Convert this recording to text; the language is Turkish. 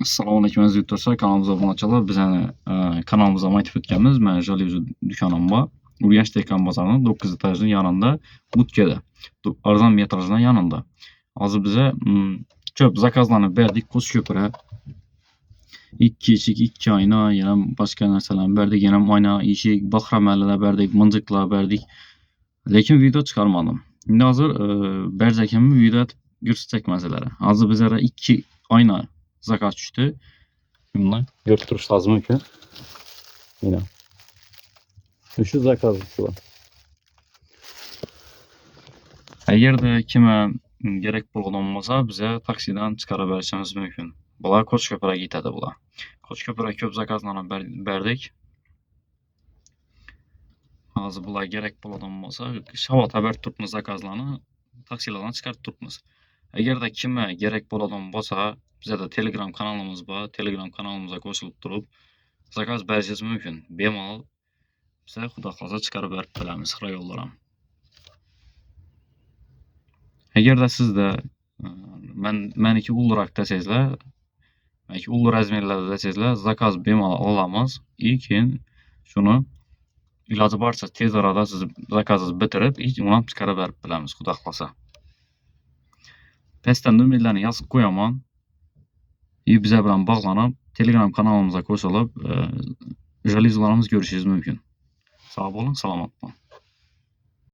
Assalomu alaykum aziz yurtdoshlar, kanalımıza obuna olinglar. Biz kanalımıza aytib o'tganmiz, mana Joliuzi do'konim bor. Urganch Tehkon bozorining 9 etajli yanında, butkada. Arzon metrajdan yanında. Hozir biza ko'p zakazlarni berdik, Qo'shko'pira. 2 eshik, 2 oyna, yana boshqa narsalarni berdik, yana oyna, eshik, bahramallar berdik, minjiqlar berdik. Lekin video chiqarmadim. Endi hozir berjakimni video ko'rsatsak masalalari. Hozir bizlar 2 oyna zakaz tushdi. Bunlar görüp turuş lazım mümkün. Yine. Şu zakaz şu. Eğer de kime gerek bo'lgan bo'lsa, bize taksidan chiqarib berishimiz mumkin. Bular Qo'shko'pirga ketadi bular. Qo'shko'pirga ko'p zakazlarni berdik. Hozir bular gerek bo'lgan bo'lsa, shavot xabar turibmiz zakazlarni taksilardan chiqarib turibmiz. Eğer de kime gerek bo'lgan bo'lsa, bizda Telegram kanalımız bor. Telegram kanalımıza qo'shilib turib, zakaz berishingiz mumkin. Bemalol bize xudo xohlasa chiqarib berib beramiz rayonlarga. Eğer de sizde meniki ulrak desezler, meniki ul razmerlerde desezler, zakaz bemalol olamiz. Keyin şunu iloji boricha tez orada siz zakazınızı bitirib, uni chiqarib berib beramiz xudo xohlasa. Pastdan nomerlarni yozib qo'yaman. Bize bilan bog'lanib, Telegram kanalımıza qo'shilib, joliuzilarimiz ko'rishingiz mumkin. Sağ olun, salomat bo'lin.